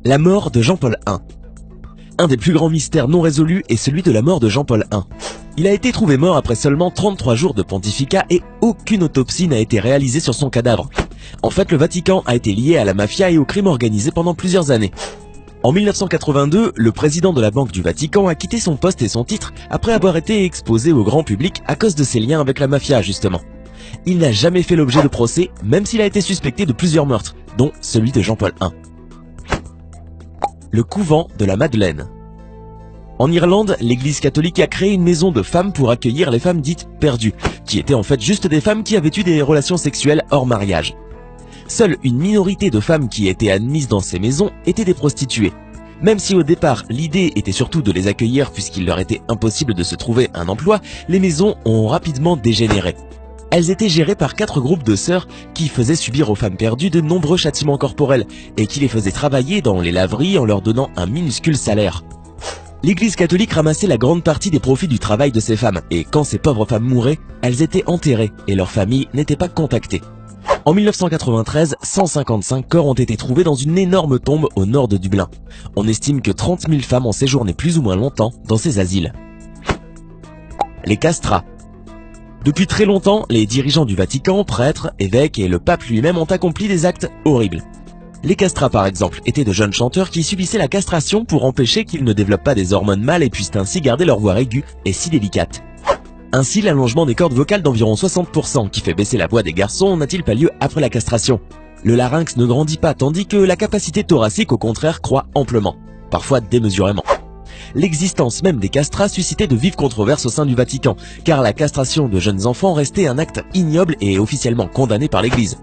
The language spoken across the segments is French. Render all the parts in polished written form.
La mort de Jean-Paul I. Un des plus grands mystères non résolus est celui de la mort de Jean-Paul I. Il a été trouvé mort après seulement 33 jours de pontificat et aucune autopsie n'a été réalisée sur son cadavre. En fait, le Vatican a été lié à la mafia et au crime organisé pendant plusieurs années. En 1982, le président de la Banque du Vatican a quitté son poste et son titre après avoir été exposé au grand public à cause de ses liens avec la mafia justement. Il n'a jamais fait l'objet de procès, même s'il a été suspecté de plusieurs meurtres, dont celui de Jean-Paul I. Le couvent de la Madeleine. En Irlande, l'église catholique a créé une maison de femmes pour accueillir les femmes dites perdues, qui étaient en fait juste des femmes qui avaient eu des relations sexuelles hors mariage. Seule une minorité de femmes qui étaient admises dans ces maisons étaient des prostituées. Même si au départ l'idée était surtout de les accueillir puisqu'il leur était impossible de se trouver un emploi, les maisons ont rapidement dégénéré. Elles étaient gérées par 4 groupes de sœurs qui faisaient subir aux femmes perdues de nombreux châtiments corporels et qui les faisaient travailler dans les laveries en leur donnant un minuscule salaire. L'église catholique ramassait la grande partie des profits du travail de ces femmes et quand ces pauvres femmes mouraient, elles étaient enterrées et leurs familles n'étaient pas contactées. En 1993, 155 corps ont été trouvés dans une énorme tombe au nord de Dublin. On estime que 30 000 femmes ont séjourné plus ou moins longtemps dans ces asiles. Les castrats. Depuis très longtemps, les dirigeants du Vatican, prêtres, évêques et le pape lui-même ont accompli des actes horribles. Les castrats par exemple étaient de jeunes chanteurs qui subissaient la castration pour empêcher qu'ils ne développent pas des hormones mâles et puissent ainsi garder leur voix aiguë et si délicate. Ainsi, l'allongement des cordes vocales d'environ 60% qui fait baisser la voix des garçons n'a-t-il pas lieu après la castration? Le larynx ne grandit pas tandis que la capacité thoracique au contraire croît amplement, parfois démesurément. L'existence même des castrats suscitait de vives controverses au sein du Vatican, car la castration de jeunes enfants restait un acte ignoble et officiellement condamné par l'Église.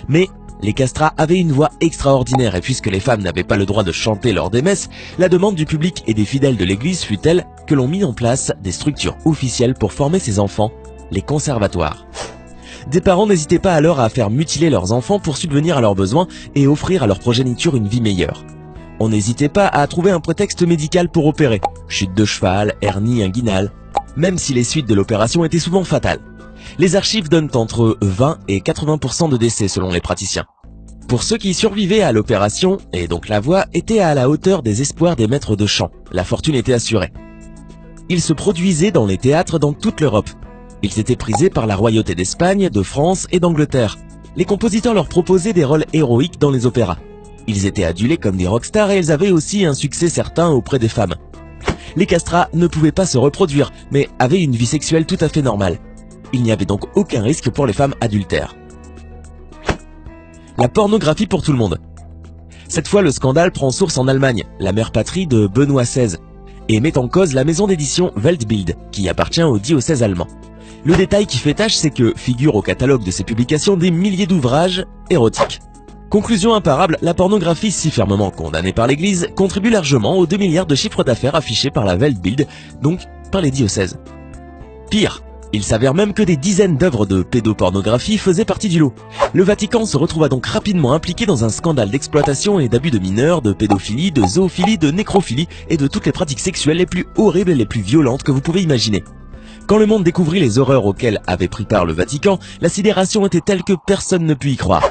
Mais les castrats avaient une voix extraordinaire et puisque les femmes n'avaient pas le droit de chanter lors des messes, la demande du public et des fidèles de l'Église fut telle que l'on mit en place des structures officielles pour former ces enfants, les conservatoires. Des parents n'hésitaient pas alors à faire mutiler leurs enfants pour subvenir à leurs besoins et offrir à leur progéniture une vie meilleure. On n'hésitait pas à trouver un prétexte médical pour opérer, chute de cheval, hernie inguinale, même si les suites de l'opération étaient souvent fatales. Les archives donnent entre 20 et 80% de décès selon les praticiens. Pour ceux qui survivaient à l'opération, et donc la voix était à la hauteur des espoirs des maîtres de chant, la fortune était assurée. Ils se produisaient dans les théâtres dans toute l'Europe. Ils étaient prisés par la royauté d'Espagne, de France et d'Angleterre. Les compositeurs leur proposaient des rôles héroïques dans les opéras. Ils étaient adulés comme des rockstars et ils avaient aussi un succès certain auprès des femmes. Les castrats ne pouvaient pas se reproduire, mais avaient une vie sexuelle tout à fait normale. Il n'y avait donc aucun risque pour les femmes adultères. La pornographie pour tout le monde. Cette fois, le scandale prend source en Allemagne, la mère patrie de Benoît XVI, et met en cause la maison d'édition Weltbild, qui appartient au diocèse allemand. Le détail qui fait tâche, c'est que figurent au catalogue de ces publications des milliers d'ouvrages érotiques. Conclusion imparable, la pornographie si fermement condamnée par l'Église contribue largement aux 2 milliards de chiffre d'affaires affichés par la Weltbild, donc par les diocèses. Pire, il s'avère même que des dizaines d'œuvres de pédopornographie faisaient partie du lot. Le Vatican se retrouva donc rapidement impliqué dans un scandale d'exploitation et d'abus de mineurs, de pédophilie, de zoophilie, de nécrophilie et de toutes les pratiques sexuelles les plus horribles et les plus violentes que vous pouvez imaginer. Quand le monde découvrit les horreurs auxquelles avait pris part le Vatican, la sidération était telle que personne ne put y croire.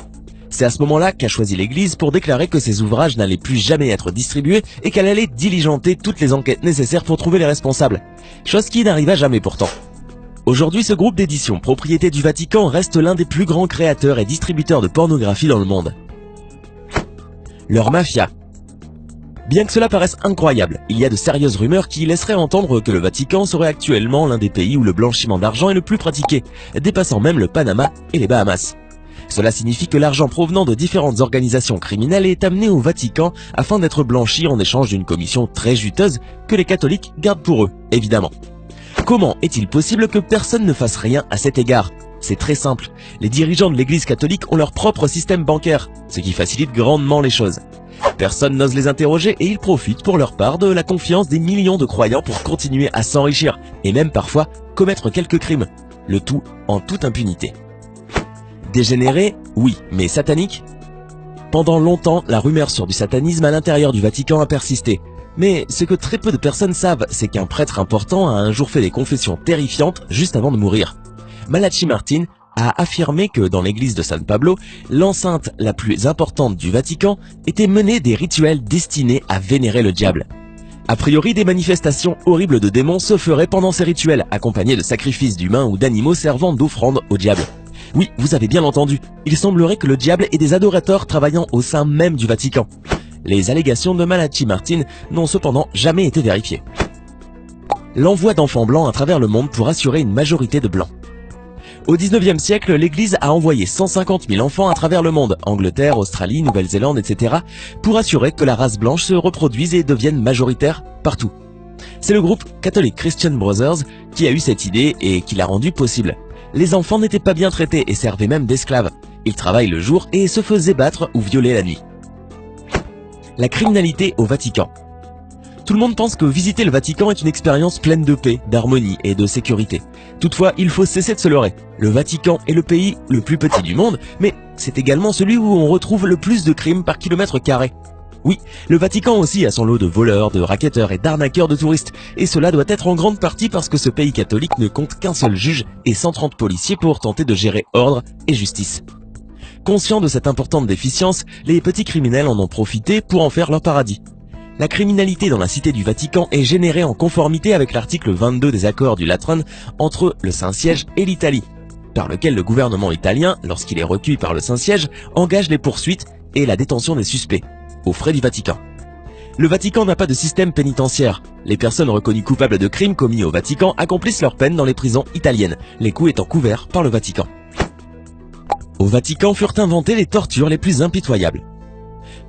C'est à ce moment-là qu'a choisi l'Église pour déclarer que ces ouvrages n'allaient plus jamais être distribués et qu'elle allait diligenter toutes les enquêtes nécessaires pour trouver les responsables. Chose qui n'arriva jamais pourtant. Aujourd'hui, ce groupe d'édition, propriété du Vatican, reste l'un des plus grands créateurs et distributeurs de pornographie dans le monde. Leur mafia. Bien que cela paraisse incroyable, il y a de sérieuses rumeurs qui laisseraient entendre que le Vatican serait actuellement l'un des pays où le blanchiment d'argent est le plus pratiqué, dépassant même le Panama et les Bahamas. Cela signifie que l'argent provenant de différentes organisations criminelles est amené au Vatican afin d'être blanchi en échange d'une commission très juteuse que les catholiques gardent pour eux, évidemment. Comment est-il possible que personne ne fasse rien à cet égard? C'est très simple, les dirigeants de l'Église catholique ont leur propre système bancaire, ce qui facilite grandement les choses. Personne n'ose les interroger et ils profitent pour leur part de la confiance des millions de croyants pour continuer à s'enrichir et même parfois commettre quelques crimes, le tout en toute impunité. Dégénéré, oui, mais satanique? Pendant longtemps, la rumeur sur du satanisme à l'intérieur du Vatican a persisté. Mais ce que très peu de personnes savent, c'est qu'un prêtre important a un jour fait des confessions terrifiantes juste avant de mourir. Malachi Martin a affirmé que dans l'église de San Pablo, l'enceinte la plus importante du Vatican, étaient menés des rituels destinés à vénérer le diable. A priori, des manifestations horribles de démons se feraient pendant ces rituels, accompagnés de sacrifices d'humains ou d'animaux servant d'offrande au diable. Oui, vous avez bien entendu, il semblerait que le diable ait des adorateurs travaillant au sein même du Vatican. Les allégations de Malachi Martin n'ont cependant jamais été vérifiées. L'envoi d'enfants blancs à travers le monde pour assurer une majorité de blancs. Au XIXe siècle, l'Église a envoyé 150 000 enfants à travers le monde, Angleterre, Australie, Nouvelle-Zélande, etc., pour assurer que la race blanche se reproduise et devienne majoritaire partout. C'est le groupe Catholic Christian Brothers qui a eu cette idée et qui l'a rendue possible. Les enfants n'étaient pas bien traités et servaient même d'esclaves. Ils travaillent le jour et se faisaient battre ou violer la nuit. La criminalité au Vatican. Tout le monde pense que visiter le Vatican est une expérience pleine de paix, d'harmonie et de sécurité. Toutefois, il faut cesser de se leurrer. Le Vatican est le pays le plus petit du monde, mais c'est également celui où on retrouve le plus de crimes par kilomètre carré. Oui, le Vatican aussi a son lot de voleurs, de racketteurs et d'arnaqueurs de touristes, et cela doit être en grande partie parce que ce pays catholique ne compte qu'un seul juge et 130 policiers pour tenter de gérer ordre et justice. Conscients de cette importante déficience, les petits criminels en ont profité pour en faire leur paradis. La criminalité dans la cité du Vatican est générée en conformité avec l'article 22 des accords du Latran entre le Saint-Siège et l'Italie, par lequel le gouvernement italien, lorsqu'il est recueilli par le Saint-Siège, engage les poursuites et la détention des suspects, aux frais du Vatican. Le Vatican n'a pas de système pénitentiaire. Les personnes reconnues coupables de crimes commis au Vatican accomplissent leur peine dans les prisons italiennes, les coups étant couverts par le Vatican. Au Vatican furent inventées les tortures les plus impitoyables.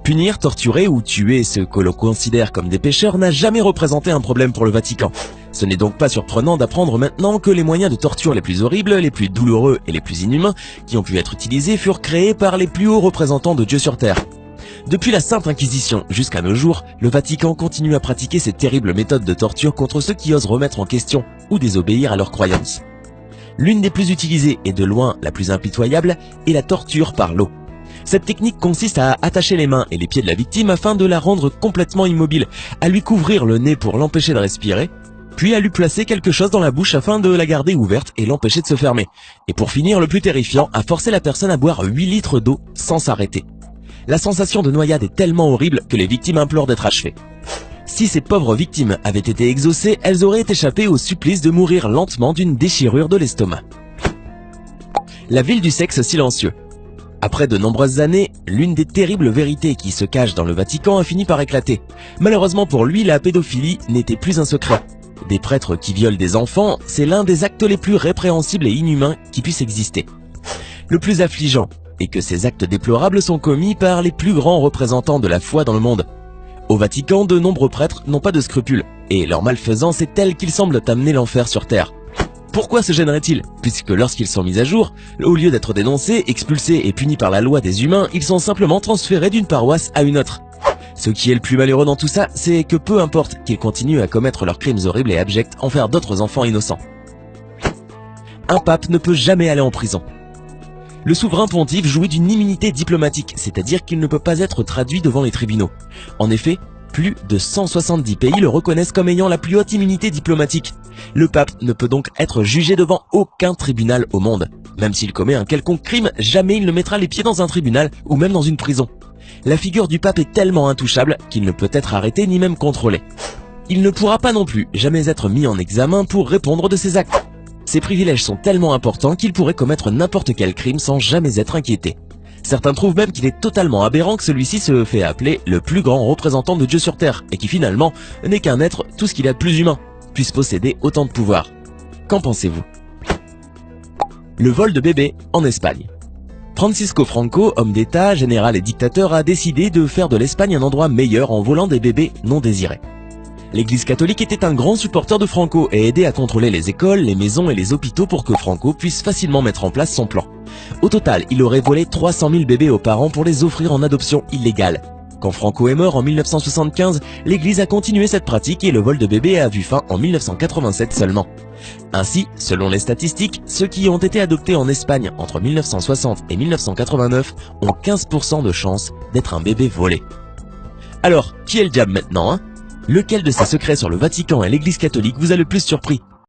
Punir, torturer ou tuer ceux que l'on considère comme des pécheurs n'a jamais représenté un problème pour le Vatican. Ce n'est donc pas surprenant d'apprendre maintenant que les moyens de torture les plus horribles, les plus douloureux et les plus inhumains qui ont pu être utilisés furent créés par les plus hauts représentants de Dieu sur Terre. Depuis la Sainte Inquisition jusqu'à nos jours, le Vatican continue à pratiquer ces terribles méthodes de torture contre ceux qui osent remettre en question ou désobéir à leurs croyances. L'une des plus utilisées et de loin la plus impitoyable est la torture par l'eau. Cette technique consiste à attacher les mains et les pieds de la victime afin de la rendre complètement immobile, à lui couvrir le nez pour l'empêcher de respirer, puis à lui placer quelque chose dans la bouche afin de la garder ouverte et l'empêcher de se fermer. Et pour finir, le plus terrifiant, à forcer la personne à boire 8 litres d'eau sans s'arrêter. La sensation de noyade est tellement horrible que les victimes implorent d'être achevées. Si ces pauvres victimes avaient été exaucées, elles auraient échappé au supplice de mourir lentement d'une déchirure de l'estomac. La ville du sexe silencieux. Après de nombreuses années, l'une des terribles vérités qui se cachent dans le Vatican a fini par éclater. Malheureusement pour lui, la pédophilie n'était plus un secret. Des prêtres qui violent des enfants, c'est l'un des actes les plus répréhensibles et inhumains qui puissent exister. Le plus affligeant est que ces actes déplorables sont commis par les plus grands représentants de la foi dans le monde. Au Vatican, de nombreux prêtres n'ont pas de scrupules, et leur malfaisance est telle qu'ils semblent amener l'enfer sur terre. Pourquoi se gêneraient-ils? Puisque lorsqu'ils sont mis à jour, au lieu d'être dénoncés, expulsés et punis par la loi des humains, ils sont simplement transférés d'une paroisse à une autre. Ce qui est le plus malheureux dans tout ça, c'est que peu importe qu'ils continuent à commettre leurs crimes horribles et abjects envers d'autres enfants innocents. Un pape ne peut jamais aller en prison. Le souverain pontife jouit d'une immunité diplomatique, c'est-à-dire qu'il ne peut pas être traduit devant les tribunaux. En effet, plus de 170 pays le reconnaissent comme ayant la plus haute immunité diplomatique. Le pape ne peut donc être jugé devant aucun tribunal au monde. Même s'il commet un quelconque crime, jamais il ne mettra les pieds dans un tribunal ou même dans une prison. La figure du pape est tellement intouchable qu'il ne peut être arrêté ni même contrôlé. Il ne pourra pas non plus jamais être mis en examen pour répondre de ses actes. Ses privilèges sont tellement importants qu'il pourrait commettre n'importe quel crime sans jamais être inquiété. Certains trouvent même qu'il est totalement aberrant que celui-ci se fait appeler le plus grand représentant de Dieu sur Terre et qui finalement n'est qu'un être tout ce qu'il y a de plus humain, puisse posséder autant de pouvoir. Qu'en pensez-vous? Le vol de bébés en Espagne. Francisco Franco, homme d'État, général et dictateur, a décidé de faire de l'Espagne un endroit meilleur en volant des bébés non désirés. L'Église catholique était un grand supporter de Franco et aidait à contrôler les écoles, les maisons et les hôpitaux pour que Franco puisse facilement mettre en place son plan. Au total, il aurait volé 300 000 bébés aux parents pour les offrir en adoption illégale. Quand Franco est mort en 1975, l'Église a continué cette pratique et le vol de bébés a vu fin en 1987 seulement. Ainsi, selon les statistiques, ceux qui ont été adoptés en Espagne entre 1960 et 1989 ont 15% de chance d'être un bébé volé. Alors, qui est le diable maintenant, hein? Lequel de ces secrets sur le Vatican et l'Église catholique vous a le plus surpris?